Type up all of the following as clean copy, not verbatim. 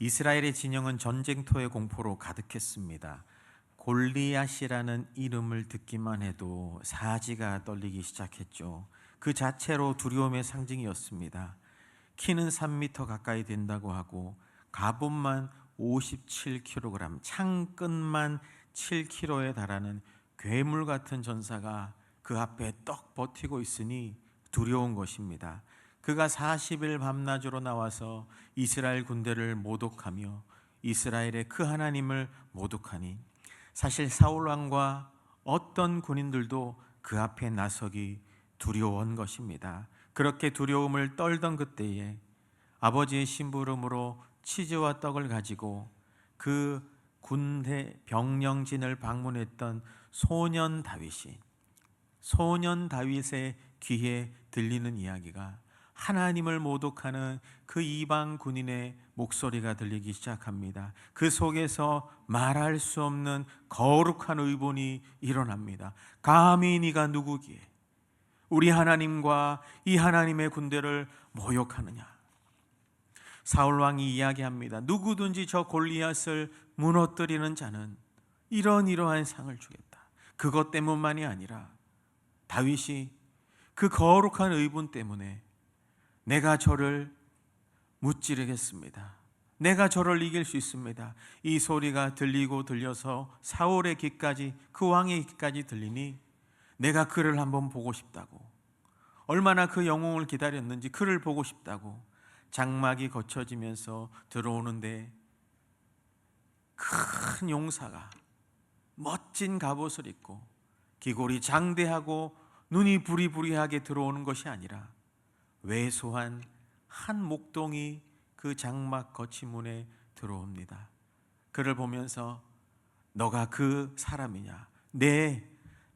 이스라엘의 진영은 전쟁터의 공포로 가득했습니다. 골리앗이라는 이름을 듣기만 해도 사지가 떨리기 시작했죠. 그 자체로 두려움의 상징이었습니다. 키는 3m 가까이 된다고 하고 갑옷만 57kg, 창끝만 7kg에 달하는 괴물 같은 전사가 그 앞에 떡 버티고 있으니 두려운 것입니다. 그가 40일 밤낮으로 나와서 이스라엘 군대를 모독하며 이스라엘의 그 하나님을 모독하니 사실 사울 왕과 어떤 군인들도 그 앞에 나서기 두려운 것입니다. 그렇게 두려움을 떨던 그때에 아버지의 심부름으로 치즈와 떡을 가지고 그 군대 병영진을 방문했던 소년 다윗의 귀에 들리는 이야기가 하나님을 모독하는 그 이방 군인의 목소리가 들리기 시작합니다. 그 속에서 말할 수 없는 거룩한 의본이 일어납니다. 감히 네가 누구기에 우리 하나님과 이 하나님의 군대를 모욕하느냐. 사울 왕이 이야기합니다. 누구든지 저 골리앗을 무너뜨리는 자는 이러한 상을 주겠다. 그것 때문만이 아니라 다윗이 그 거룩한 의분 때문에 내가 저를 무찌르겠습니다. 내가 저를 이길 수 있습니다. 이 소리가 들려서 사울의 귀까지, 그 왕의 귀까지 들리니 내가 그를 한번 보고 싶다고, 얼마나 그 영웅을 기다렸는지 그를 보고 싶다고 장막이 거쳐지면서 들어오는데 큰 용사가 멋진 갑옷을 입고 기골이 장대하고 눈이 부리부리하게 들어오는 것이 아니라 왜소한 한 목동이 그 장막 거치문에 들어옵니다. 그를 보면서 너가 그 사람이냐? 네,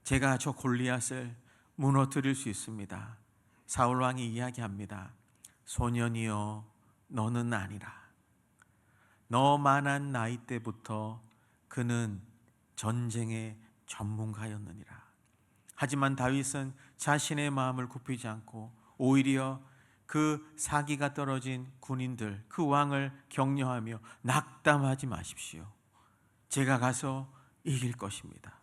제가 저 골리앗을 무너뜨릴 수 있습니다. 사울 왕이 이야기합니다. 소년이여, 너는 아니라. 너만한 나이 때부터 그는 전쟁의 전문가였느니라. 하지만 다윗은 자신의 마음을 굽히지 않고 오히려 그 사기가 떨어진 군인들, 그 왕을 격려하며 낙담하지 마십시오. 제가 가서 이길 것입니다.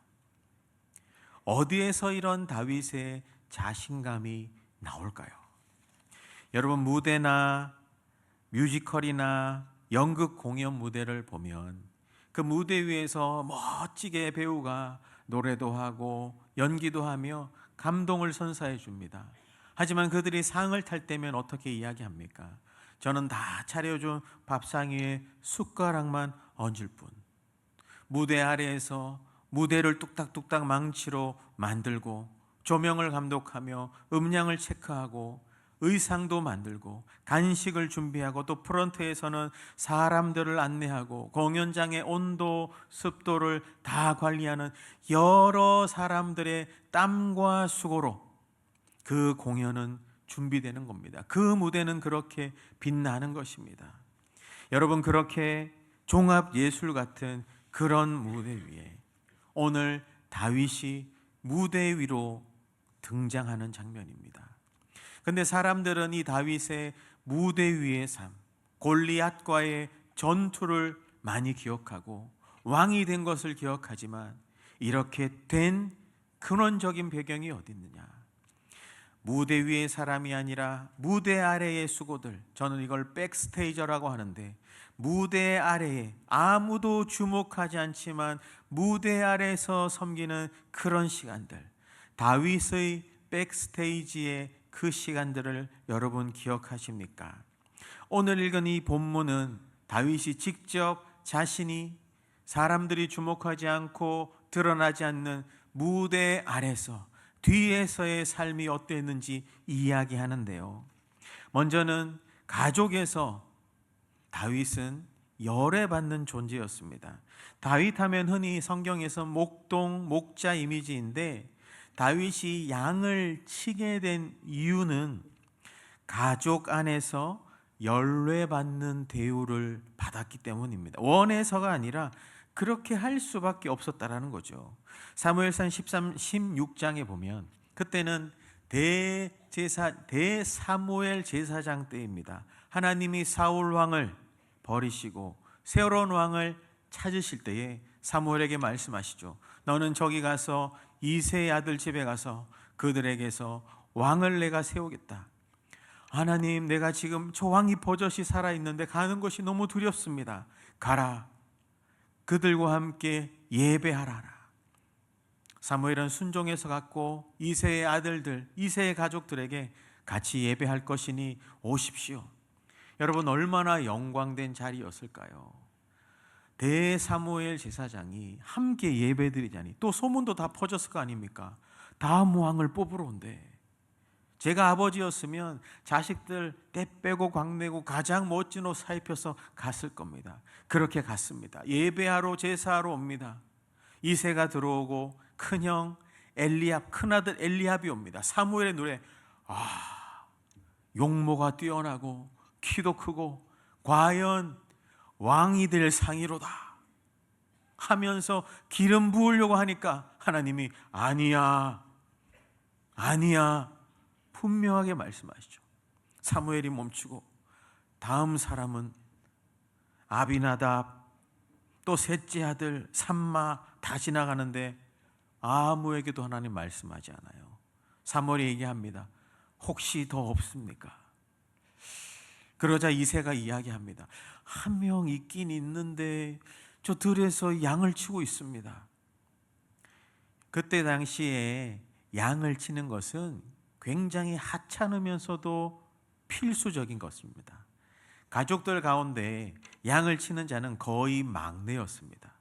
어디에서 이런 다윗의 자신감이 나올까요? 여러분, 무대나 뮤지컬이나 연극 공연 무대를 보면 그 무대 위에서 멋지게 배우가 노래도 하고 연기도 하며 감동을 선사해 줍니다. 하지만 그들이 상을 탈 때면 어떻게 이야기합니까? 저는 다 차려준 밥상 위에 숟가락만 얹을 뿐. 무대 아래에서 무대를 뚝딱뚝딱 망치로 만들고 조명을 감독하며 음량을 체크하고 의상도 만들고 간식을 준비하고 또 프런트에서는 사람들을 안내하고 공연장의 온도, 습도를 다 관리하는 여러 사람들의 땀과 수고로 그 공연은 준비되는 겁니다. 그 무대는 그렇게 빛나는 것입니다. 여러분, 그렇게 종합예술 같은 그런 무대 위에 오늘 다윗이 무대 위로 등장하는 장면입니다. 근데 사람들은 이 다윗의 무대 위의 삶, 골리앗과의 전투를 많이 기억하고 왕이 된 것을 기억하지만 이렇게 된 근원적인 배경이 어디 있느냐? 무대 위의 사람이 아니라 무대 아래의 수고들, 저는 이걸 백스테이저라고 하는데 무대 아래에 아무도 주목하지 않지만 무대 아래에서 섬기는 그런 시간들, 다윗의 백스테이지의 그 시간들을 여러분 기억하십니까? 오늘 읽은 이 본문은 다윗이 직접 자신이 사람들이 주목하지 않고 드러나지 않는 무대 아래서 뒤에서의 삶이 어땠는지 이야기하는데요. 먼저는 가족에서 다윗은 열애받는 존재였습니다. 다윗 하면 흔히 성경에서 목동, 목자 이미지인데 다윗이 양을 치게 된 이유는 가족 안에서 열애받는 대우를 받았기 때문입니다. 원해서가 아니라 그렇게 할 수밖에 없었다라는 거죠. 사무엘상 16장에 보면 그때는 대사무엘 제사장 때입니다. 하나님이 사울 왕을 버리시고 새로운 왕을 찾으실 때에 사무엘에게 말씀하시죠. 너는 저기 가서 이새의 아들 집에 가서 그들에게서 왕을 내가 세우겠다. 하나님, 내가 지금 저 왕이 버젓이 살아있는데 가는 것이 너무 두렵습니다. 가라. 그들과 함께 예배하라. 사무엘은 순종해서 갔고 이새의 아들들, 이새의 가족들에게 같이 예배할 것이니 오십시오. 여러분, 얼마나 영광된 자리였을까요? 대사무엘 제사장이 함께 예배드리자니 또 소문도 다 퍼졌을 거 아닙니까? 다음 왕을 뽑으러 온대. 제가 아버지였으면 자식들 때 빼고 광내고 가장 멋진 옷 사입혀서 갔을 겁니다. 그렇게 갔습니다. 예배하러 제사하러 옵니다. 이새가 들어오고 큰형 엘리압, 큰아들 엘리압이 옵니다. 사무엘의 눈에 용모가 뛰어나고 키도 크고 과연 왕이 될 상이로다 하면서 기름 부으려고 하니까 하나님이 아니야 분명하게 말씀하시죠. 사무엘이 멈추고 다음 사람은 아비나답, 또 셋째 아들 삼마 다 지나가는데 아무에게도 하나님 말씀하지 않아요. 사무엘이 얘기합니다. 혹시 더 없습니까? 그러자 이새가 이야기합니다. 한 명 있긴 있는데 저 들에서 양을 치고 있습니다. 그때 당시에 양을 치는 것은 굉장히 하찮으면서도 필수적인 것입니다. 가족들 가운데 양을 치는 자는 거의 막내였습니다.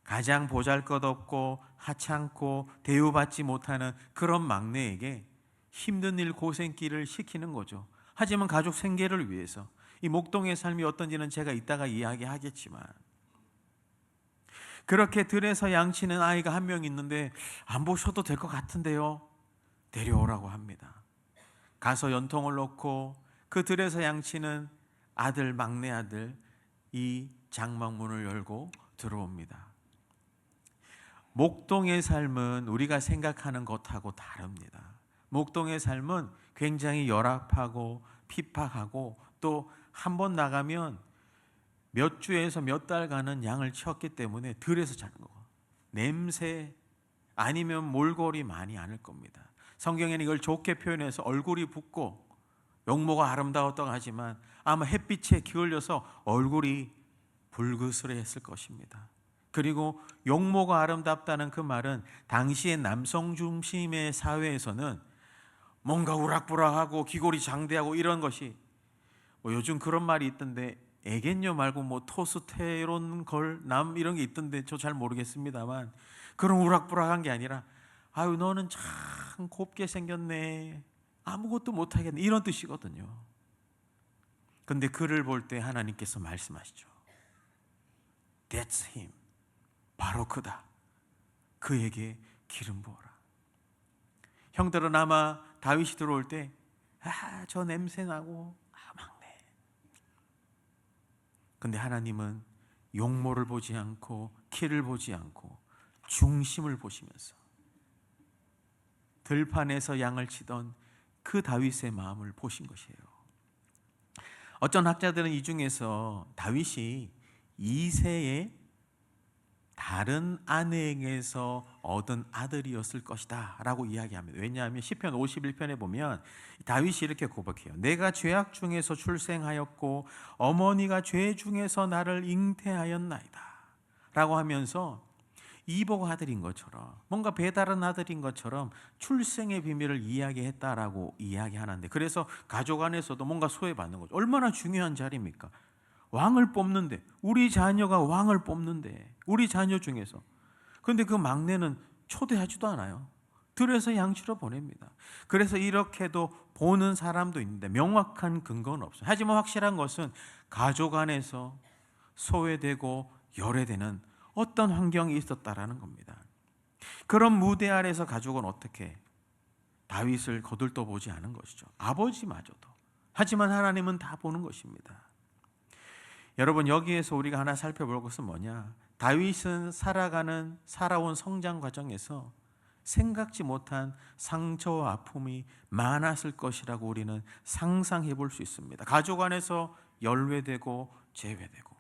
가장 보잘것없고 하찮고 대우받지 못하는 그런 막내에게 힘든 일 고생길을 시키는 거죠. 하지만 가족 생계를 위해서 이 목동의 삶이 어떤지는 제가 이따가 이야기하겠지만 그렇게 들에서 양치는 아이가 한 명 있는데 안 보셔도 될 것 같은데요. 데려오라고 합니다. 가서 연통을 놓고 그 들에서 양치는 아들, 막내 아들 이 장막문을 열고 들어옵니다. 목동의 삶은 우리가 생각하는 것하고 다릅니다. 목동의 삶은 굉장히 열악하고 핍박하고 또 한 번 나가면 몇 주에서 몇 달간은 양을 치웠기 때문에 들에서 자는 거고 냄새 아니면 몰골이 많이 않을 겁니다. 성경에는 이걸 좋게 표현해서 얼굴이 붓고 용모가 아름다웠다고 하지만 아마 햇빛에 기울여서 얼굴이 불그스레했을 것입니다. 그리고 용모가 아름답다는 그 말은 당시의 남성 중심의 사회에서는 뭔가 우락부락하고 귀골이 장대하고 이런 것이 요즘 그런 말이 있던데 애견녀 말고 토스테론 걸남 이런 게 있던데 저 잘 모르겠습니다만 그런 우락부락한 게 아니라 아유 너는 참 곱게 생겼네 아무것도 못하겠네 이런 뜻이거든요. 근데 그를 볼 때 하나님께서 말씀하시죠. That's him. 바로 그다. 그에게 기름 부어라. 형들은 아마 다윗이 들어올 때 저 냄새 나고 막내. 근데 하나님은 용모를 보지 않고 키를 보지 않고 중심을 보시면서 들판에서 양을 치던 그 다윗의 마음을 보신 것이에요. 어떤 학자들은 이 중에서 다윗이 이새의 다른 아내에게서 얻은 아들이었을 것이다 라고 이야기합니다. 왜냐하면 시편 51편에 보면 다윗이 이렇게 고백해요. 내가 죄악 중에서 출생하였고 어머니가 죄 중에서 나를 잉태하였나이다 라고 하면서 이복 아들인 것처럼 뭔가 배다른 아들인 것처럼 출생의 비밀을 이야기했다라고 이야기하는데 그래서 가족 안에서도 뭔가 소외받는 거죠. 얼마나 중요한 자리입니까? 왕을 뽑는데 우리 자녀가 왕을 뽑는데 우리 자녀 중에서 그런데 그 막내는 초대하지도 않아요. 들에서 양치러 보냅니다. 그래서 이렇게도 보는 사람도 있는데 명확한 근거는 없어요. 하지만 확실한 것은 가족 안에서 소외되고 열애되는 어떤 환경이 있었다라는 겁니다. 그런 무대 아래서 가족은 어떻게 다윗을 거들떠 보지 않은 것이죠. 아버지마저도. 하지만 하나님은 다 보는 것입니다. 여러분 여기에서 우리가 하나 살펴볼 것은 뭐냐? 다윗은 살아온 성장 과정에서 생각지 못한 상처와 아픔이 많았을 것이라고 우리는 상상해 볼 수 있습니다. 가족 안에서 열외되고 제외되고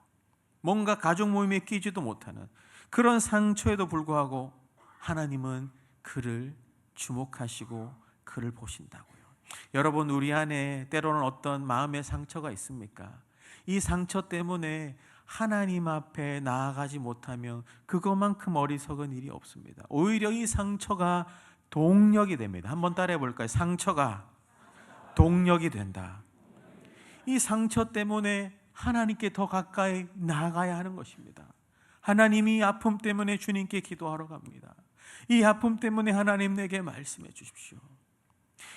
뭔가 가족 모임에 끼지도 못하는 그런 상처에도 불구하고 하나님은 그를 주목하시고 그를 보신다고요. 여러분, 우리 안에 때로는 어떤 마음의 상처가 있습니까? 이 상처 때문에 하나님 앞에 나아가지 못하면 그것만큼 어리석은 일이 없습니다. 오히려 이 상처가 동력이 됩니다. 한번 따라해 볼까요? 상처가 동력이 된다. 이 상처 때문에 하나님께 더 가까이 나아가야 하는 것입니다. 하나님이 아픔 때문에 주님께 기도하러 갑니다. 이 아픔 때문에 하나님 내게 말씀해 주십시오.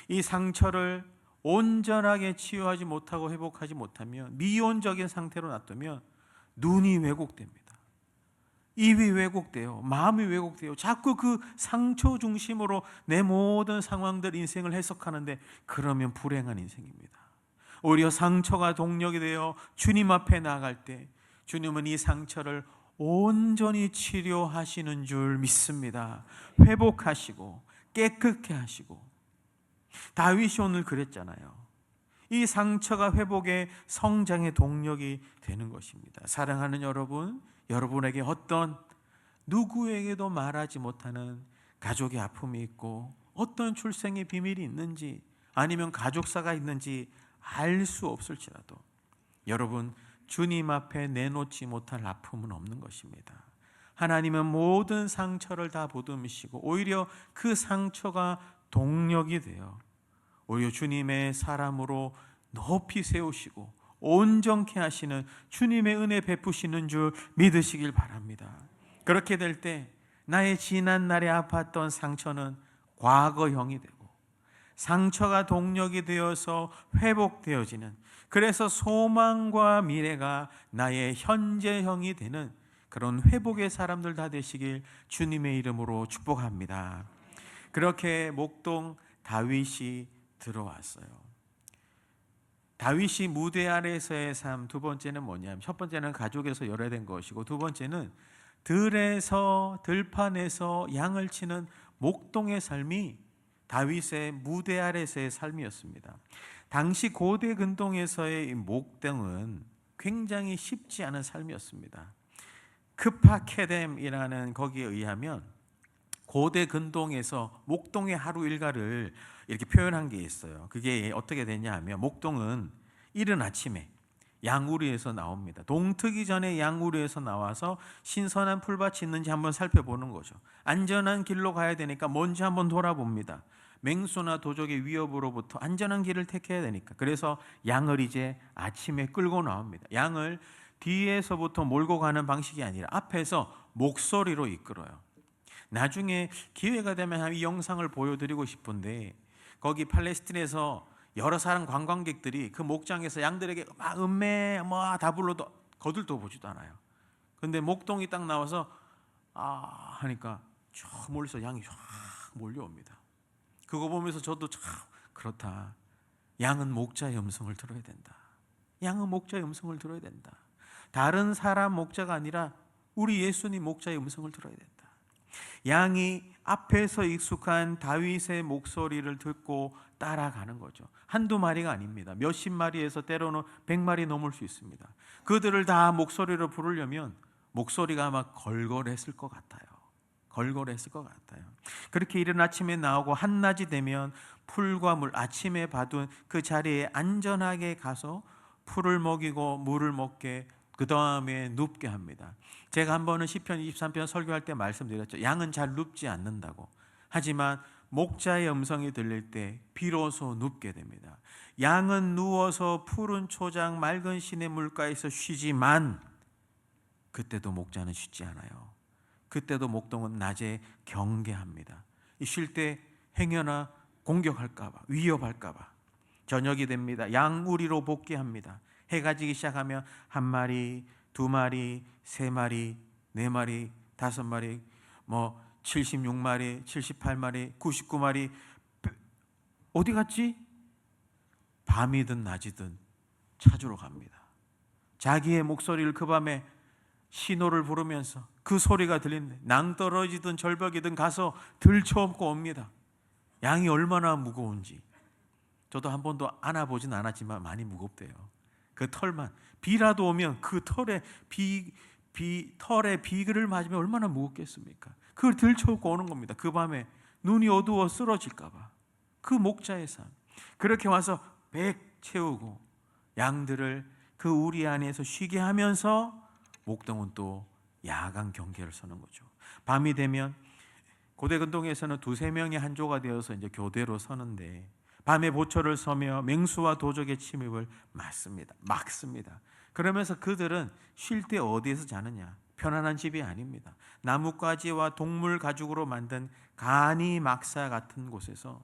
이 상처를 온전하게 치유하지 못하고 회복하지 못하면, 미온적인 상태로 놔두면 눈이 왜곡됩니다. 입이 왜곡돼요. 마음이 왜곡돼요. 자꾸 그 상처 중심으로 내 모든 상황들, 인생을 해석하는데, 그러면 불행한 인생입니다. 오히려 상처가 동력이 되어 주님 앞에 나아갈 때 주님은 이 상처를 온전히 치료하시는 줄 믿습니다. 회복하시고 깨끗게 하시고. 다윗이 오늘 그랬잖아요. 이 상처가 회복의 성장의 동력이 되는 것입니다. 사랑하는 여러분, 여러분에게 어떤 누구에게도 말하지 못하는 가족의 아픔이 있고 어떤 출생의 비밀이 있는지 아니면 가족사가 있는지 알 수 없을지라도 여러분, 주님 앞에 내놓지 못할 아픔은 없는 것입니다. 하나님은 모든 상처를 다 보듬으시고 오히려 그 상처가 동력이 되어 오히려 주님의 사람으로 높이 세우시고 온전케 하시는 주님의 은혜 베푸시는 줄 믿으시길 바랍니다. 그렇게 될 때 나의 지난 날에 아팠던 상처는 과거형이 되고 상처가 동력이 되어서 회복되어지는, 그래서 소망과 미래가 나의 현재형이 되는 그런 회복의 사람들 다 되시길 주님의 이름으로 축복합니다. 그렇게 목동 다윗이 들어왔어요. 다윗이 무대 아래에서의 삶, 두 번째는 뭐냐면, 첫 번째는 가족에서 열애된 것이고, 두 번째는 들에서, 들판에서 양을 치는 목동의 삶이 다윗의 무대 아래에서의 삶이었습니다. 당시 고대 근동에서의 목동은 굉장히 쉽지 않은 삶이었습니다. 크파케뎀이라는 거기에 의하면 고대 근동에서 목동의 하루 일과를 이렇게 표현한 게 있어요. 그게 어떻게 되냐 하면, 목동은 이른 아침에 양우리에서 나옵니다. 동트기 전에 양우리에서 나와서 신선한 풀밭이 있는지 한번 살펴보는 거죠. 안전한 길로 가야 되니까 먼저 한번 돌아봅니다. 맹수나 도적의 위협으로부터 안전한 길을 택해야 되니까. 그래서 양을 이제 아침에 끌고 나옵니다. 양을 뒤에서부터 몰고 가는 방식이 아니라 앞에서 목소리로 이끌어요. 나중에 기회가 되면 이 영상을 보여드리고 싶은데, 거기 팔레스틴에서 여러 사람 관광객들이 그 목장에서 양들에게 막 음메 다 불러도 거들떠 보지도 않아요. 근데 목동이 딱 나와서 하니까 저 멀리서 양이 쫙 몰려옵니다. 그거 보면서 저도 참 그렇다. 양은 목자의 음성을 들어야 된다. 양은 목자의 음성을 들어야 된다. 다른 사람 목자가 아니라 우리 예수님 목자의 음성을 들어야 된다. 양이 앞에서 익숙한 다윗의 목소리를 듣고 따라가는 거죠. 한두 마리가 아닙니다. 몇십 마리에서 때로는 100마리 넘을 수 있습니다. 그들을 다 목소리로 부르려면 목소리가 아마 걸걸했을 것 같아요. 걸걸했을 것 같아요. 그렇게 이른 아침에 나오고 한낮이 되면 풀과 물, 아침에 받은 그 자리에 안전하게 가서 풀을 먹이고 물을 먹게, 그 다음에 눕게 합니다. 제가 한 번은 시편 23편 설교할 때 말씀드렸죠. 양은 잘 눕지 않는다고. 하지만 목자의 음성이 들릴 때 비로소 눕게 됩니다. 양은 누워서 푸른 초장 맑은 시냇 물가에서 쉬지만 그때도 목자는 쉬지 않아요. 그때도 목동은 낮에 경계합니다. 쉴 때 행여나 공격할까 봐, 위협할까 봐. 저녁이 됩니다. 양우리로 복귀합니다. 해가 지기 시작하면 한 마리, 두 마리, 세 마리, 네 마리, 다섯 마리, 76마리, 78마리, 99마리. 어디 갔지? 밤이든 낮이든 찾으러 갑니다. 자기의 목소리를 그 밤에 신호를 부르면서 그 소리가 들리는데 낭떠러지든 절벽이든 가서 들쳐업고 옵니다. 양이 얼마나 무거운지 저도 한 번도 안아보진 않았지만 많이 무겁대요. 그 털만, 비라도 오면 그 털에 털에 비를 맞으면 얼마나 무겁겠습니까? 그걸 들쳐오고 오는 겁니다. 그 밤에 눈이 어두워 쓰러질까 봐. 그 목자의 삶. 그렇게 와서 백 채우고 양들을 그 우리 안에서 쉬게 하면서 목동은 또 야간 경계를 서는 거죠. 밤이 되면 고대 근동에서는 두세 명이 한 조가 되어서 이제 교대로 서는데 밤에 보초를 서며 맹수와 도적의 침입을 막습니다. 그러면서 그들은 쉴 때 어디에서 자느냐? 편안한 집이 아닙니다. 나뭇가지와 동물 가죽으로 만든 간이 막사 같은 곳에서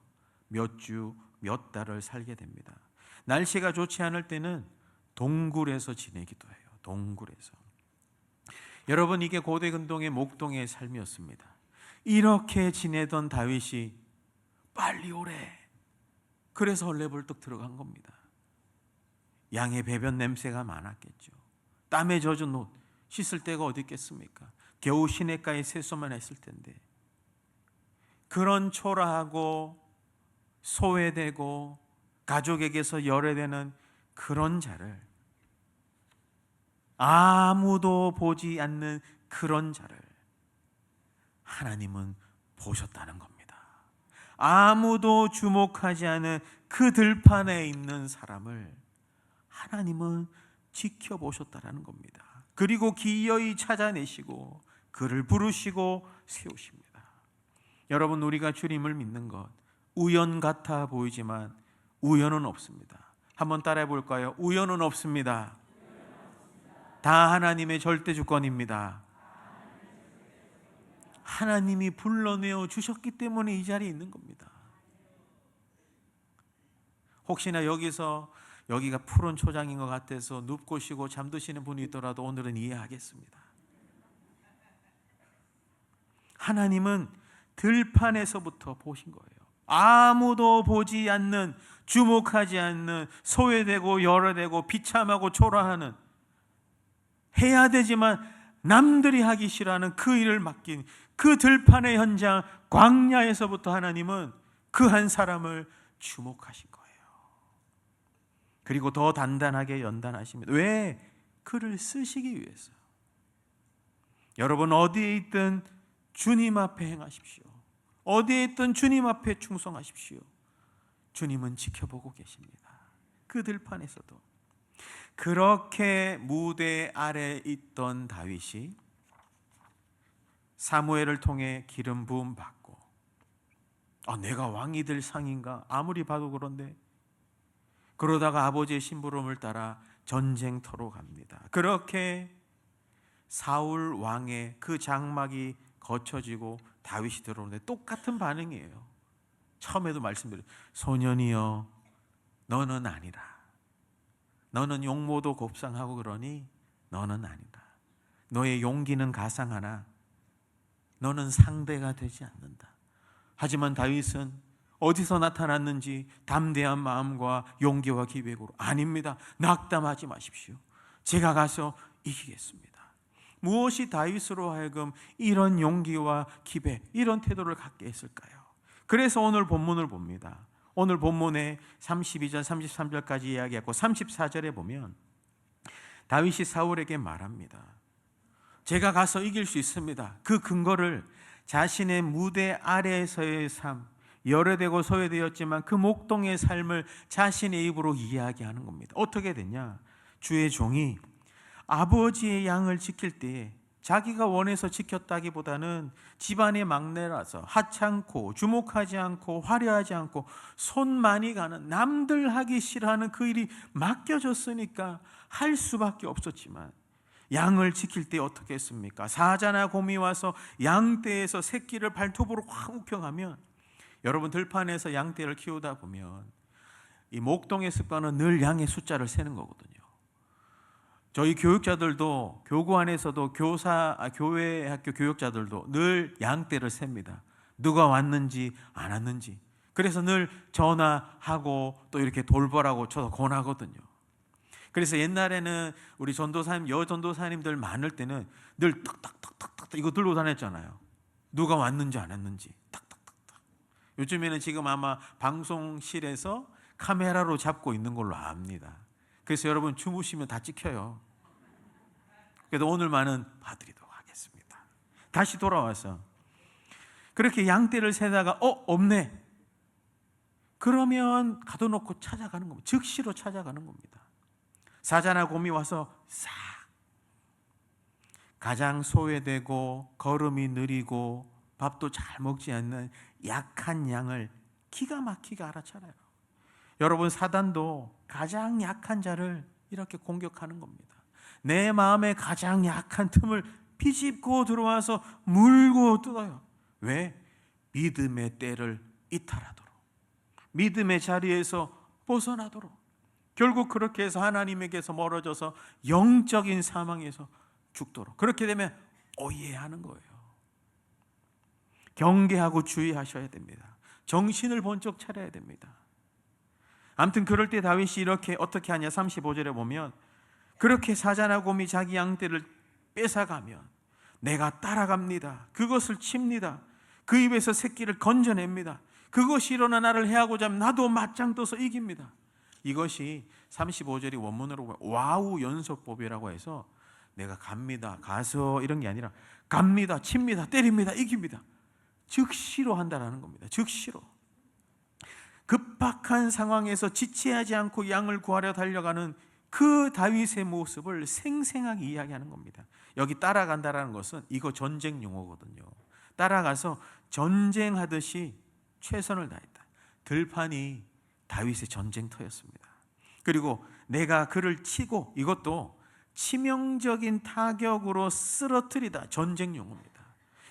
몇 주, 몇 달을 살게 됩니다. 날씨가 좋지 않을 때는 동굴에서 지내기도 해요. 동굴에서. 여러분, 이게 고대 근동의 목동의 삶이었습니다. 이렇게 지내던 다윗이 빨리 오래. 그래서 헐레벌떡 들어간 겁니다. 양의 배변 냄새가 많았겠죠. 땀에 젖은 옷 씻을 데가 어디 있겠습니까? 겨우 시냇가에 세수만 했을 텐데 그런 초라하고 소외되고 가족에게서 열애되는 그런 자를, 아무도 보지 않는 그런 자를 하나님은 보셨다는 겁니다. 아무도 주목하지 않은 그 들판에 있는 사람을 하나님은 지켜보셨다는 겁니다. 그리고 기어이 찾아내시고 그를 부르시고 세우십니다. 여러분, 우리가 주님을 믿는 것 우연 같아 보이지만 우연은 없습니다. 한번 따라해 볼까요? 우연은 없습니다. 다 하나님의 절대 주권입니다. 하나님이 불러내어 주셨기 때문에 이 자리에 있는 겁니다. 혹시나 여기가 푸른 초장인 것 같아서 눕고 쉬고 잠드시는 분이 있더라도 오늘은 이해하겠습니다. 하나님은 들판에서부터 보신 거예요. 아무도 보지 않는, 주목하지 않는, 소외되고 열애되고 비참하고 초라하는, 해야 되지만 남들이 하기 싫어하는 그 일을 맡긴 그 들판의 현장 광야에서부터 하나님은 그 한 사람을 주목하신 거예요. 그리고 더 단단하게 연단하십니다. 왜? 그를 쓰시기 위해서. 여러분, 어디에 있든 주님 앞에 행하십시오. 어디에 있든 주님 앞에 충성하십시오. 주님은 지켜보고 계십니다. 그 들판에서도. 그렇게 무대 아래 있던 다윗이 사무엘을 통해 기름 부음 받고, 내가 왕이 될 상인가? 아무리 봐도 그런데. 그러다가 아버지의 심부름을 따라 전쟁터로 갑니다. 그렇게 사울 왕의 그 장막이 거쳐지고 다윗이 들어오는데 똑같은 반응이에요. 처음에도 말씀드렸죠. 소년이여, 너는 아니라. 너는 용모도 곱상하고 그러니 너는 아니다. 너의 용기는 가상하나 너는 상대가 되지 않는다. 하지만 다윗은 어디서 나타났는지 담대한 마음과 용기와 기백으로, 아닙니다, 낙담하지 마십시오. 제가 가서 이기겠습니다. 무엇이 다윗으로 하여금 이런 용기와 기백, 이런 태도를 갖게 했을까요? 그래서 오늘 본문을 봅니다. 오늘 본문에 32절 33절까지 이야기하고 34절에 보면 다윗이 사울에게 말합니다. 제가 가서 이길 수 있습니다. 그 근거를 자신의 무대 아래에서의 삶, 열애되고 소외되었지만 그 목동의 삶을 자신의 입으로 이야기하는 겁니다. 어떻게 됐냐? 주의 종이 아버지의 양을 지킬 때에 자기가 원해서 지켰다기보다는 집안의 막내라서 하찮고 주목하지 않고 화려하지 않고 손 많이 가는, 남들 하기 싫어하는 그 일이 맡겨졌으니까 할 수밖에 없었지만 양을 지킬 때 어떻게 했습니까? 사자나 곰이 와서 양떼에서 새끼를 발톱으로 확 움켜가면, 여러분, 들판에서 양떼를 키우다 보면 이 목동의 습관은 늘 양의 숫자를 세는 거거든요. 저희 교육자들도, 교구 안에서도 교회 학교 교육자들도 늘 양떼를 셉니다. 누가 왔는지 안 왔는지. 그래서 늘 전화하고 또 이렇게 돌보라고 저도 권하거든요. 그래서 옛날에는 우리 전도사님, 여전도사님들 많을 때는 늘 탁탁탁탁탁 이거 들고 다녔잖아요. 누가 왔는지 안 왔는지 탁탁탁탁. 요즘에는 지금 아마 방송실에서 카메라로 잡고 있는 걸로 압니다. 그래서 여러분 주무시면 다 찍혀요. 그래도 오늘만은 봐드리도록 하겠습니다. 다시 돌아와서 그렇게 양떼를 세다가 없네. 그러면 가둬놓고 찾아가는 겁니다. 즉시로 찾아가는 겁니다. 사자나 곰이 와서 싹 가장 소외되고 걸음이 느리고 밥도 잘 먹지 않는 약한 양을 기가 막히게 알아차려요. 여러분 사단도 가장 약한 자를 이렇게 공격하는 겁니다. 내 마음의 가장 약한 틈을 비집고 들어와서 물고 뜯어요. 왜? 믿음의 때를 이탈하도록, 믿음의 자리에서 벗어나도록. 결국 그렇게 해서 하나님에게서 멀어져서 영적인 사망에서 죽도록. 그렇게 되면 오해하는 거예요. 경계하고 주의하셔야 됩니다. 정신을 번쩍 차려야 됩니다. 아무튼 그럴 때 다윗이 이렇게 어떻게 하냐. 35절에 보면 그렇게 사자나 곰이 자기 양떼를 뺏어가면 내가 따라갑니다. 그것을 칩니다. 그 입에서 새끼를 건져냅니다. 그것이 일어나 나를 해하고자 하면 나도 맞짱 떠서 이깁니다. 이것이 35절이 원문으로 보면 와우 연속법이라고 해서 내가 갑니다, 가서 이런 게 아니라 갑니다, 칩니다, 때립니다, 이깁니다. 즉시로 한다라는 겁니다. 즉시로. 급박한 상황에서 지체하지 않고 양을 구하려 달려가는 그 다윗의 모습을 생생하게 이야기하는 겁니다. 여기 따라간다라는 것은 이거 전쟁 용어거든요. 따라가서 전쟁하듯이 최선을 다했다. 들판이 다윗의 전쟁터였습니다. 그리고 내가 그를 치고, 이것도 치명적인 타격으로 쓰러뜨리다, 전쟁 용어입니다.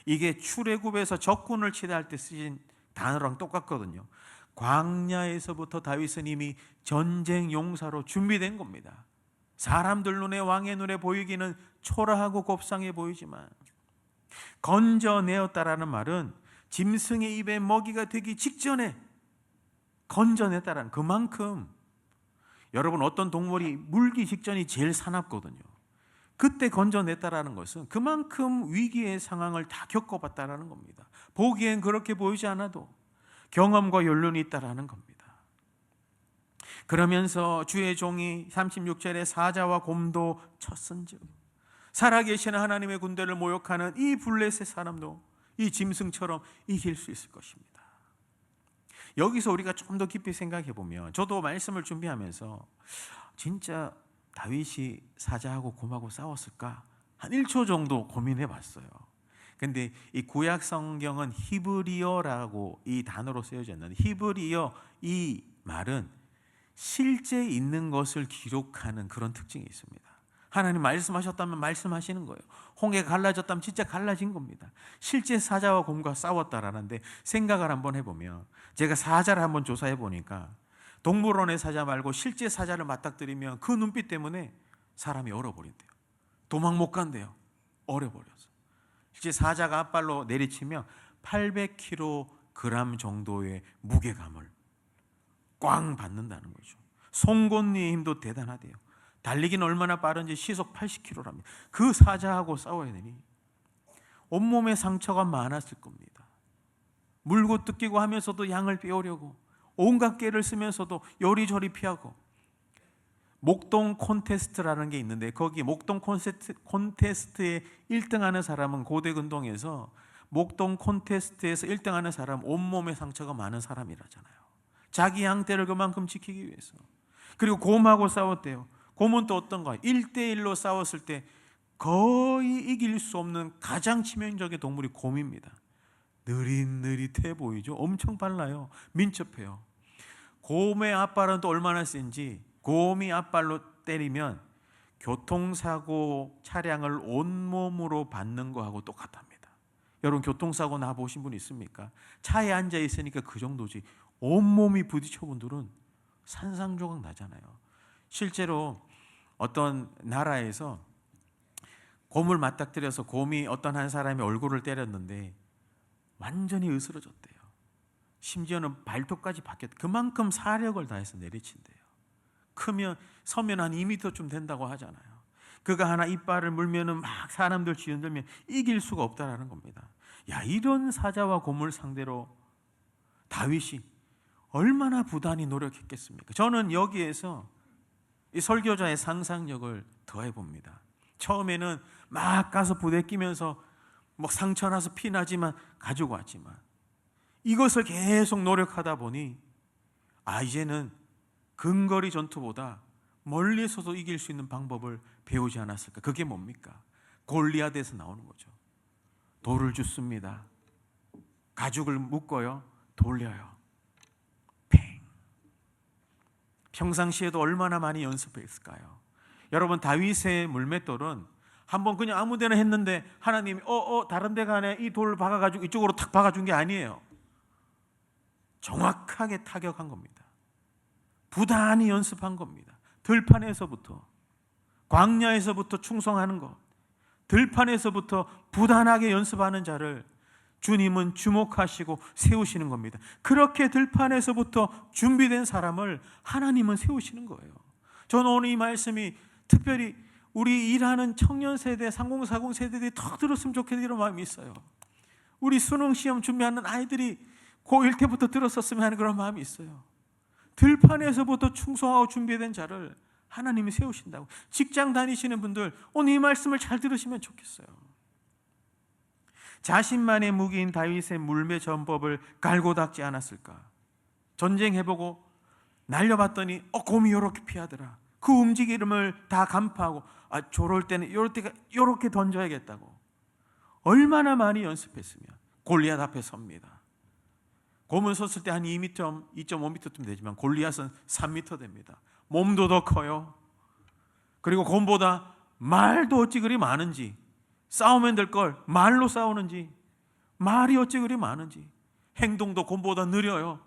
이게 출애굽에서 적군을 치다할 때 쓰신 단어랑 똑같거든요. 광야에서부터 다윗은 이미 전쟁 용사로 준비된 겁니다. 사람들 눈에, 왕의 눈에 보이기는 초라하고 곱상해 보이지만 건져내었다라는 말은 짐승의 입에 먹이가 되기 직전에 건져냈다라는, 그만큼 여러분 어떤 동물이 물기 직전이 제일 사납거든요. 그때 건져냈다라는 것은 그만큼 위기의 상황을 다 겪어봤다라는 겁니다. 보기엔 그렇게 보이지 않아도 경험과 연륜이 있다라는 겁니다. 그러면서 주의 종이 36절에 사자와 곰도 쳤은즉, 살아계시는 하나님의 군대를 모욕하는 이 블레셋 사람도 이 짐승처럼 이길 수 있을 것입니다. 여기서 우리가 좀 더 깊이 생각해 보면, 저도 말씀을 준비하면서 진짜 다윗이 사자하고 곰하고 싸웠을까? 한 1초 정도 고민해 봤어요. 근데 이 구약 성경은 히브리어라고 이 단어로 쓰여져 있는데, 히브리어 이 말은 실제 있는 것을 기록하는 그런 특징이 있습니다. 하나님 말씀하셨다면 말씀하시는 거예요. 홍해가 갈라졌다면 진짜 갈라진 겁니다. 실제 사자와 곰과 싸웠다라는데, 생각을 한번 해보면, 제가 사자를 한번 조사해 보니까 동물원의 사자 말고 실제 사자를 맞닥뜨리면 그 눈빛 때문에 사람이 얼어버린대요. 도망 못 간대요. 얼어버려서. 실제 사자가 앞발로 내리치면 800kg 정도의 무게감을 꽝 받는다는 거죠. 송곳니의 힘도 대단하대요. 달리기는 얼마나 빠른지 시속 80km랍니다. 그 사자하고 싸워야 되니 온몸에 상처가 많았을 겁니다. 물고 뜯기고 하면서도 양을 빼오려고 온갖 깨를 쓰면서도 요리조리 피하고, 목동 콘테스트라는 게 있는데 거기 목동 콘테스트에 1등하는 사람은 고대근동에서 목동 콘테스트에서 1등하는 사람 온몸에 상처가 많은 사람이라잖아요. 자기 양떼를 그만큼 지키기 위해서. 그리고 곰하고 싸웠대요. 곰은 또 어떤가? 1대1로 싸웠을 때 거의 이길 수 없는 가장 치명적인 동물이 곰입니다. 느릿느릿해 보이죠? 엄청 빨라요. 민첩해요. 곰의 앞발은 또 얼마나 센지, 곰이 앞발로 때리면 교통사고 차량을 온몸으로 받는 거하고 똑같답니다. 여러분 교통사고 나 보신 분 있습니까? 차에 앉아 있으니까 그 정도지 온몸이 부딪혀 분들은 산상조각 나잖아요. 실제로 어떤 나라에서 곰을 맞닥뜨려서 곰이 어떤 한 사람의 얼굴을 때렸는데 완전히 으스러졌대요. 심지어는 발톱까지 바뀌었대요. 그만큼 사력을 다해서 내리친대요. 크면 서면 한 2m쯤 된다고 하잖아요. 그가 하나 이빨을 물면은 막 사람들 쥐어들면 이길 수가 없다라는 겁니다. 야, 이런 사자와 곰을 상대로 다윗이 얼마나 부단히 노력했겠습니까? 저는 여기에서 이 설교자의 상상력을 더해 봅니다. 처음에는 막 가서 부대 끼면서 뭐 상처 나서 피 나지만 가지고 왔지만 이것을 계속 노력하다 보니 이제는 근거리 전투보다 멀리서도 이길 수 있는 방법을 배우지 않았을까? 그게 뭡니까? 골리앗에서 나오는 거죠. 돌을 줍습니다. 가죽을 묶어요. 돌려요. 팽. 평상시에도 얼마나 많이 연습했을까요? 여러분, 다윗의 물맷돌은 한번 그냥 아무 데나 했는데 하나님이 다른 데 가네 이 돌을 박아가지고 이쪽으로 탁 박아준 게 아니에요. 정확하게 타격한 겁니다. 부단히 연습한 겁니다. 들판에서부터, 광야에서부터 충성하는 것, 들판에서부터 부단하게 연습하는 자를 주님은 주목하시고 세우시는 겁니다. 그렇게 들판에서부터 준비된 사람을 하나님은 세우시는 거예요. 저는 오늘 이 말씀이 특별히 우리 일하는 청년 세대, 3040 세대들이 더 들었으면 좋겠는 이런 마음이 있어요. 우리 수능 시험 준비하는 아이들이 고1 때부터 들었었으면 하는 그런 마음이 있어요. 들판에서부터 충성하고 준비된 자를 하나님이 세우신다고. 직장 다니시는 분들 오늘 이 말씀을 잘 들으시면 좋겠어요. 자신만의 무기인 다윗의 물매 전법을 갈고 닦지 않았을까? 전쟁해보고 날려봤더니 곰이 요렇게 피하더라. 그 움직임을 다 간파하고 저럴 때는 요렇게 던져야겠다고 얼마나 많이 연습했으면 골리앗 앞에 섭니다. 곰은 섰을 때 한 2m, 2.5m쯤 되지만 골리앗은 3m 됩니다. 몸도 더 커요. 그리고 곰보다 말도 어찌 그리 많은지, 싸우면 될 걸 말로 싸우는지, 말이 어찌 그리 많은지, 행동도 곰보다 느려요.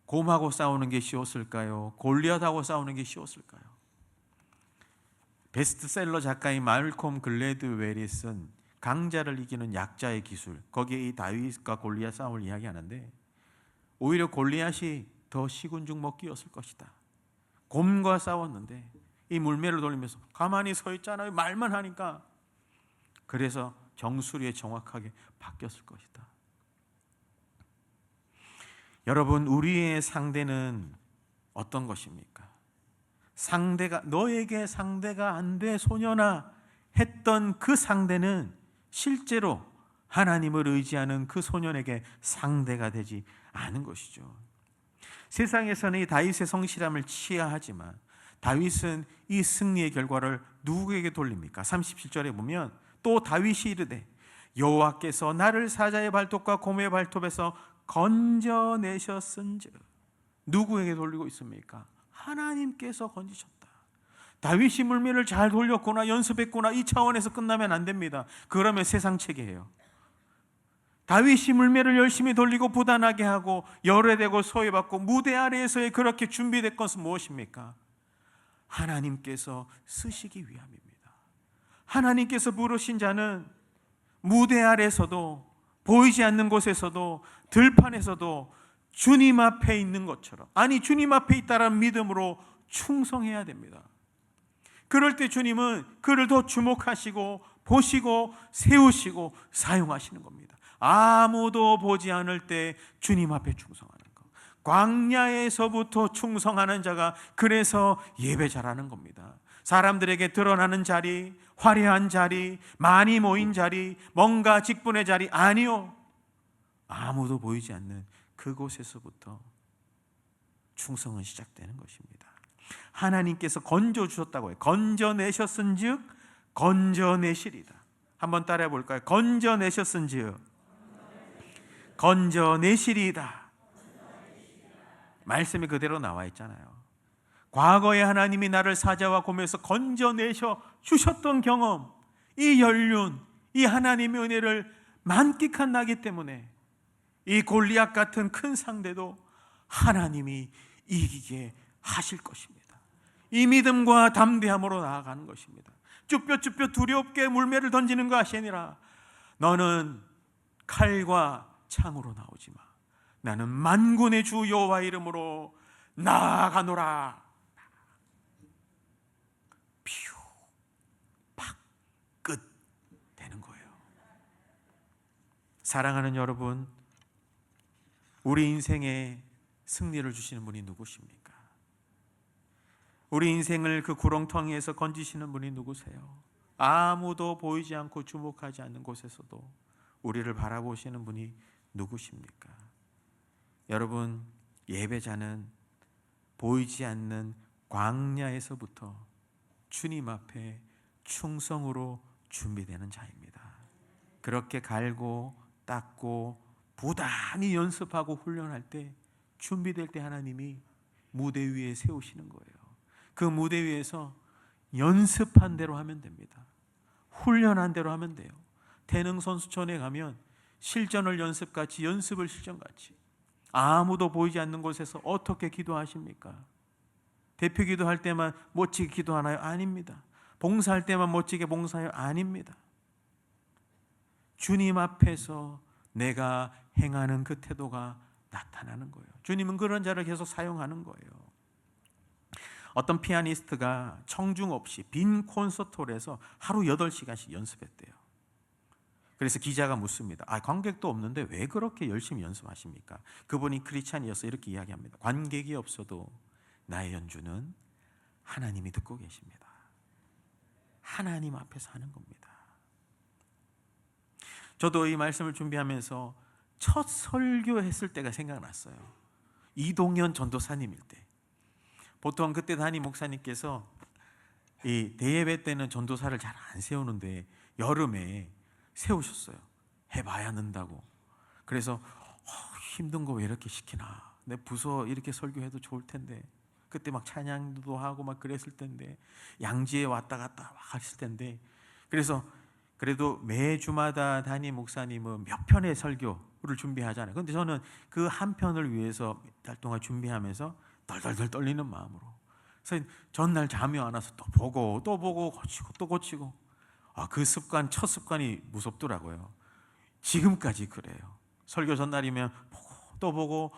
곰하고 싸우는 게 쉬웠을까요? 골리앗하고 싸우는 게 쉬웠을까요? 베스트셀러 작가인 말콤 글래드웰이 쓴 강자를 이기는 약자의 기술, 거기에 이 다윗과 골리앗 싸움을 이야기하는데 오히려 골리앗이 더 시군죽 먹기였을 것이다. 곰과 싸웠는데 이 물매를 돌리면서 가만히 서 있잖아요. 말만 하니까. 그래서 정수리에 정확하게 바뀌었을 것이다. 여러분, 우리의 상대는 어떤 것입니까? 너에게 상대가 안 돼 소년아 했던 그 상대는 실제로 하나님을 의지하는 그 소년에게 상대가 되지 않은 것이죠. 세상에서는 이 다윗의 성실함을 치하하지만 다윗은 이 승리의 결과를 누구에게 돌립니까? 37절에 보면 또 다윗이 이르되 여호와께서 나를 사자의 발톱과 곰의 발톱에서 건져내셨은즉. 누구에게 돌리고 있습니까? 하나님께서 건지셨다. 다윗이 물매를 잘 돌렸구나, 연습했구나, 이 차원에서 끝나면 안 됩니다. 그러면 세상 체계예요. 다윗이 물매를 열심히 돌리고 부단하게 하고 열애되고 소외받고 무대 아래에서의 그렇게 준비된 것은 무엇입니까? 하나님께서 쓰시기 위함입니다. 하나님께서 부르신 자는 무대 아래에서도 보이지 않는 곳에서도 들판에서도 주님 앞에 있는 것처럼, 아니 주님 앞에 있다는 믿음으로 충성해야 됩니다. 그럴 때 주님은 그를 더 주목하시고 보시고 세우시고 사용하시는 겁니다. 아무도 보지 않을 때 주님 앞에 충성하는 것, 광야에서부터 충성하는 자가 그래서 예배 잘하는 겁니다. 사람들에게 드러나는 자리, 화려한 자리, 많이 모인 자리, 뭔가 직분의 자리 아니요, 아무도 보이지 않는 그곳에서부터 충성은 시작되는 것입니다. 하나님께서 건져주셨다고 해요. 건져내셨은즉 건져내시리다. 한번 따라해 볼까요? 건져내셨은즉 건져내시리다. 말씀이 그대로 나와 있잖아요. 과거에 하나님이 나를 사자와 곰에서 건져내셔 주셨던 경험, 이 연륜, 이 하나님의 은혜를 만끽한 나기 때문에 이 골리앗 같은 큰 상대도 하나님이 이기게 하실 것입니다. 이 믿음과 담대함으로 나아가는 것입니다. 쭈뼛쭈뼛 두렵게 물매를 던지는 것이 아니라 너는 칼과 창으로 나오지 마. 나는 만군의 주 여호와 이름으로 나아가노라. 피우 팍 끝 되는 거예요. 사랑하는 여러분, 우리 인생에 승리를 주시는 분이 누구십니까? 우리 인생을 그 구렁텅이에서 건지시는 분이 누구세요? 아무도 보이지 않고 주목하지 않는 곳에서도 우리를 바라보시는 분이 누구십니까? 여러분, 예배자는 보이지 않는 광야에서부터 주님 앞에 충성으로 준비되는 자입니다. 그렇게 갈고 닦고 부단히 연습하고 훈련할 때, 준비될 때 하나님이 무대 위에 세우시는 거예요. 그 무대 위에서 연습한 대로 하면 됩니다. 훈련한 대로 하면 돼요. 태능 선수촌에 가면 실전을 연습같이, 연습을 실전같이, 아무도 보이지 않는 곳에서 어떻게 기도하십니까? 대표 기도할 때만 멋지게 기도하나요? 아닙니다. 봉사할 때만 멋지게 봉사해요? 아닙니다. 주님 앞에서 내가 행하는 그 태도가 나타나는 거예요. 주님은 그런 자를 계속 사용하는 거예요. 어떤 피아니스트가 청중 없이 빈 콘서트홀에서 하루 8시간씩 연습했대요. 그래서 기자가 묻습니다. 관객도 없는데 왜 그렇게 열심히 연습하십니까? 그분이 크리스찬이어서 이렇게 이야기합니다. 관객이 없어도 나의 연주는 하나님이 듣고 계십니다. 하나님 앞에서 하는 겁니다. 저도 이 말씀을 준비하면서 첫 설교했을 때가 생각났어요. 이동현 전도사님일 때. 보통 그때 담임 목사님께서 이 대예배 때는 전도사를 잘 안 세우는데 여름에 세우셨어요. 해봐야 는다고. 그래서 힘든 거 왜 이렇게 시키나. 내 부서 이렇게 설교해도 좋을 텐데. 그때 막 찬양도 하고 막 그랬을 텐데, 양지에 왔다 갔다 막 했을 텐데. 그래서 그래도 매주마다 담임 목사님은 몇 편의 설교를 준비하잖아요. 그런데 저는 그 한 편을 위해서 몇 달 동안 준비하면서 덜덜덜 떨리는 마음으로, 그래서 전날 잠이 안 와서 또 보고 고치고 또 고치고, 그 습관, 첫 습관이 무섭더라고요. 지금까지 그래요. 설교 전날이면 보고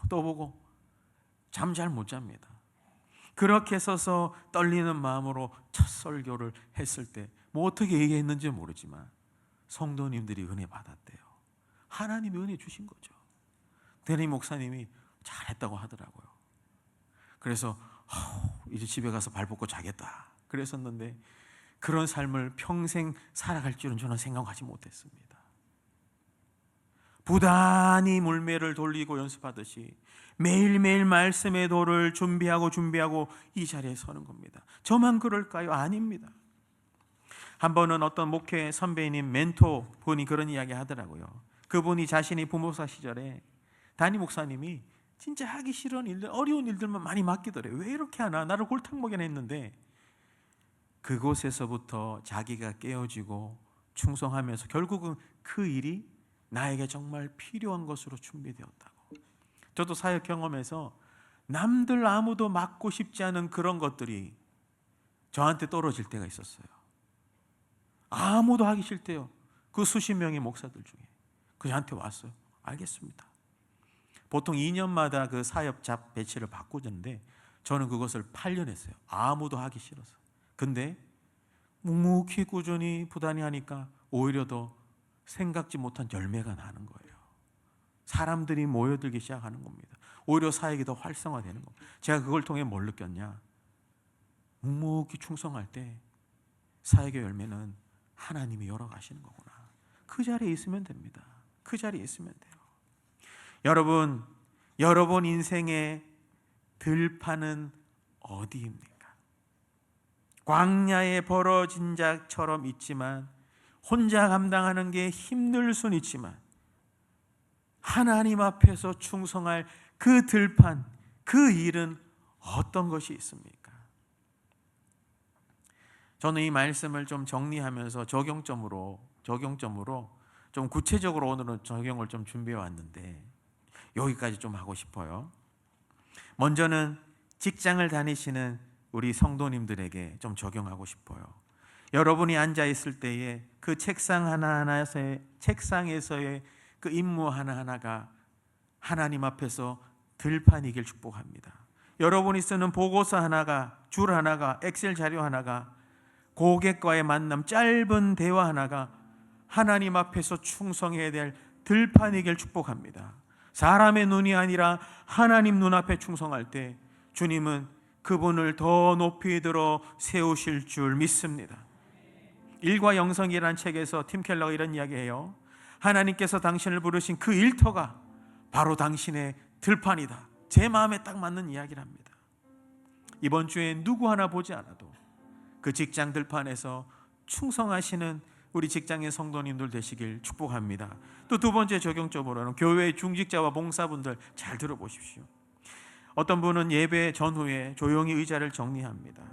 또 보고 잠 잘 못 잡니다. 그렇게 서서 떨리는 마음으로 첫 설교를 했을 때 뭐 어떻게 얘기했는지 모르지만 성도님들이 은혜 받았대요. 하나님이 은혜 주신 거죠. 대리 목사님이 잘했다고 하더라고요. 그래서 이제 집에 가서 발 뻗고 자겠다 그랬었는데, 그런 삶을 평생 살아갈 줄은 저는 생각하지 못했습니다. 부단히 물매를 돌리고 연습하듯이 매일매일 말씀의 도를 준비하고 이 자리에 서는 겁니다. 저만 그럴까요? 아닙니다. 한 번은 어떤 목회 선배님, 멘토 분이 그런 이야기 하더라고요. 그분이 자신이 부목사 시절에 담임 목사님이 진짜 하기 싫은 일들, 어려운 일들만 많이 맡기더래요. 왜 이렇게 하나? 나를 골탕 먹이나 했는데, 그곳에서부터 자기가 깨어지고 충성하면서 결국은 그 일이 나에게 정말 필요한 것으로 준비되었다고. 저도 사역 경험에서 남들 아무도 맡고 싶지 않은 그런 것들이 저한테 떨어질 때가 있었어요. 아무도 하기 싫대요. 그 수십 명의 목사들 중에. 그 저한테 왔어요. 알겠습니다. 보통 2년마다 그 사역 잡 배치를 바꾸는데 저는 그것을 8년 했어요. 아무도 하기 싫어서. 근데 묵묵히 꾸준히 부단히 하니까 오히려 더 생각지 못한 열매가 나는 거예요. 사람들이 모여들기 시작하는 겁니다. 오히려 사역이 더 활성화되는 겁니다. 제가 그걸 통해 뭘 느꼈냐? 묵묵히 충성할 때 사역의 열매는 하나님이 열어가시는 거구나. 그 자리에 있으면 됩니다. 그 자리에 있으면 돼요. 여러분 인생의 들판은 어디입니까? 광야에 벌어진 자처럼 있지만, 혼자 감당하는 게 힘들 수는 있지만, 하나님 앞에서 충성할 그 들판, 그 일은 어떤 것이 있습니까? 저는 이 말씀을 좀 정리하면서 적용점으로 좀 구체적으로 오늘은 적용을 좀 준비해 왔는데, 여기까지 좀 하고 싶어요. 먼저는 직장을 다니시는 우리 성도님들에게 좀 적용하고 싶어요. 여러분이 앉아 있을 때에 그 책상에서의 그 임무 하나하나가 하나님 앞에서 들판이길 축복합니다. 여러분이 쓰는 보고서 하나가, 줄 하나가, 엑셀 자료 하나가, 고객과의 만남, 짧은 대화 하나가 하나님 앞에서 충성해야 될 들판이길 축복합니다. 사람의 눈이 아니라 하나님 눈앞에 충성할 때 주님은 그분을 더 높이 들어 세우실 줄 믿습니다. 일과 영성이라는 책에서 팀 켈러가 이런 이야기해요. 하나님께서 당신을 부르신 그 일터가 바로 당신의 들판이다. 제 마음에 딱 맞는 이야기랍니다. 이번 주에 누구 하나 보지 않아도 그 직장 들판에서 충성하시는 우리 직장의 성도님들 되시길 축복합니다. 또 두 번째 적용적으로는 교회의 중직자와 봉사분들 잘 들어보십시오. 어떤 분은 예배 전후에 조용히 의자를 정리합니다.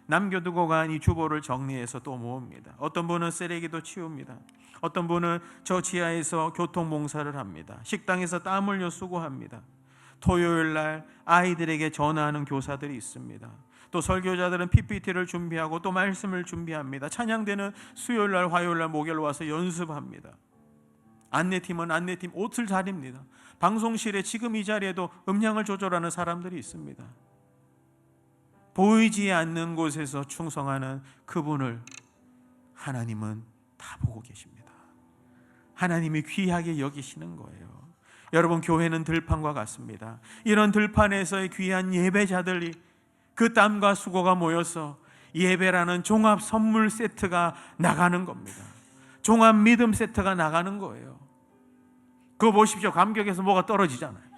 남겨두고 간 이 주보를 정리해서 또 모읍니다. 어떤 분은 쓰레기도 치웁니다. 어떤 분은 저 지하에서 교통봉사를 합니다. 식당에서 땀 흘려 수고합니다. 토요일 날 아이들에게 전화하는 교사들이 있습니다. 또 설교자들은 PPT를 준비하고 또 말씀을 준비합니다. 찬양대는 수요일 날, 화요일 날, 목요일 와서 연습합니다. 안내팀은 안내팀 옷을 잘 입니다. 방송실에 지금 이 자리에도 음량을 조절하는 사람들이 있습니다. 보이지 않는 곳에서 충성하는 그분을 하나님은 다 보고 계십니다. 하나님이 귀하게 여기시는 거예요. 여러분, 교회는 들판과 같습니다. 이런 들판에서의 귀한 예배자들이 그 땀과 수고가 모여서 예배라는 종합 선물 세트가 나가는 겁니다. 종합 믿음 세트가 나가는 거예요. 그거 보십시오. 감격에서 뭐가 떨어지잖아요.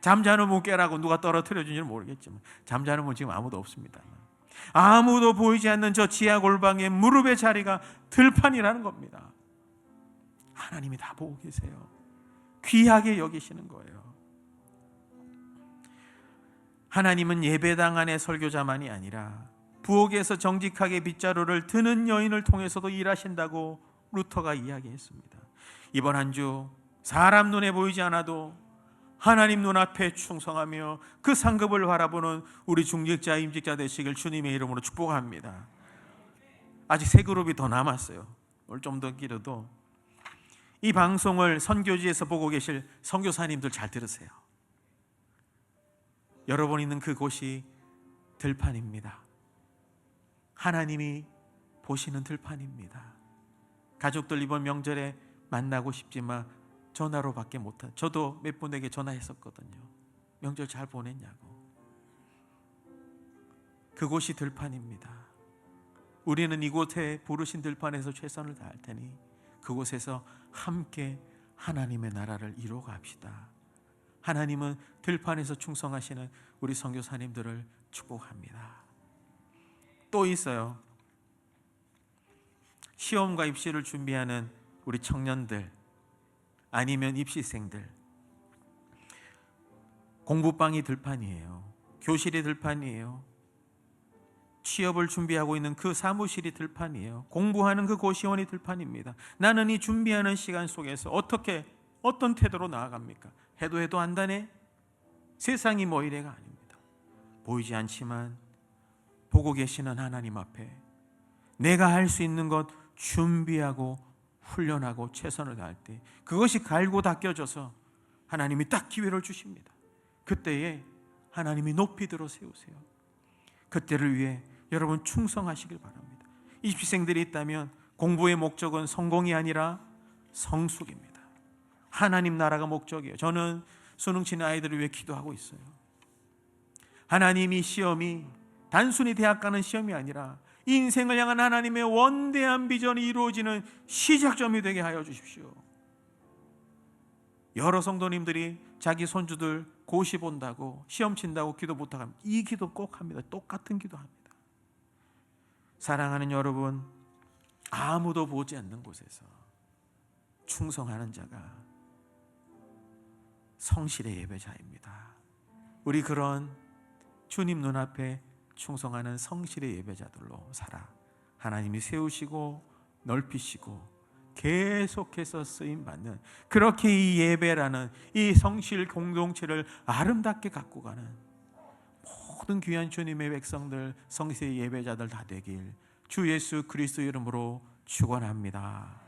잠자는 분 깨라고 누가 떨어뜨려준지는 모르겠지만 잠자는 분 지금 아무도 없습니다. 아무도 보이지 않는 저 지하 골방의 무릎의 자리가 들판이라는 겁니다. 하나님이 다 보고 계세요. 귀하게 여기시는 거예요. 하나님은 예배당 안의 설교자만이 아니라 부엌에서 정직하게 빗자루를 드는 여인을 통해서도 일하신다고 루터가 이야기했습니다. 이번 한 주 사람 눈에 보이지 않아도 하나님 눈앞에 충성하며 그 상급을 바라보는 우리 중직자, 임직자 되시길 주님의 이름으로 축복합니다. 아직 세 그룹이 더 남았어요. 오늘 좀 더 길어도 이 방송을 선교지에서 보고 계실 선교사님들 잘 들으세요. 여러분 있는 그곳이 들판입니다. 하나님이 보시는 들판입니다. 가족들 이번 명절에 만나고 싶지만 전화로밖에 못한, 저도 몇 분에게 전화했었거든요. 명절 잘 보냈냐고. 그곳이 들판입니다. 우리는 이곳에 부르신 들판에서 최선을 다할 테니 그곳에서 함께 하나님의 나라를 이루어갑시다. 하나님은 들판에서 충성하시는 우리 선교사님들을 축복합니다. 또 있어요. 시험과 입시를 준비하는 우리 청년들, 아니면 입시생들, 공부방이 들판이에요. 교실이 들판이에요. 취업을 준비하고 있는 그 사무실이 들판이에요. 공부하는 그 고시원이 들판입니다. 나는 이 준비하는 시간 속에서 어떤 태도로 나아갑니까? 해도 안 다네? 세상이 뭐 이래가 아닙니다. 보이지 않지만 보고 계시는 하나님 앞에 내가 할 수 있는 것 준비하고 훈련하고 최선을 다할 때 그것이 갈고 닦여져서 하나님이 딱 기회를 주십니다. 그때에 하나님이 높이 들어 세우세요. 그때를 위해 여러분 충성하시길 바랍니다. 입시생들이 있다면 공부의 목적은 성공이 아니라 성숙입니다. 하나님 나라가 목적이에요. 저는 수능 치는 아이들을 위해 기도하고 있어요. 하나님이 시험이 단순히 대학 가는 시험이 아니라 인생을 향한 하나님의 원대한 비전이 이루어지는 시작점이 되게 하여 주십시오. 여러 성도님들이 자기 손주들 고시 본다고 시험 친다고 기도 부탁합니다. 이 기도 꼭 합니다. 똑같은 기도합니다. 사랑하는 여러분, 아무도 보지 않는 곳에서 충성하는 자가 성실의 예배자입니다. 우리 그런 주님 눈앞에 충성하는 성실의 예배자들로 살아 하나님이 세우시고 넓히시고 계속해서 쓰임받는, 그렇게 이 예배라는 이 성실 공동체를 아름답게 갖고 가는 모든 귀한 주님의 백성들, 성실의 예배자들 다 되길 주 예수 그리스도 이름으로 축원합니다.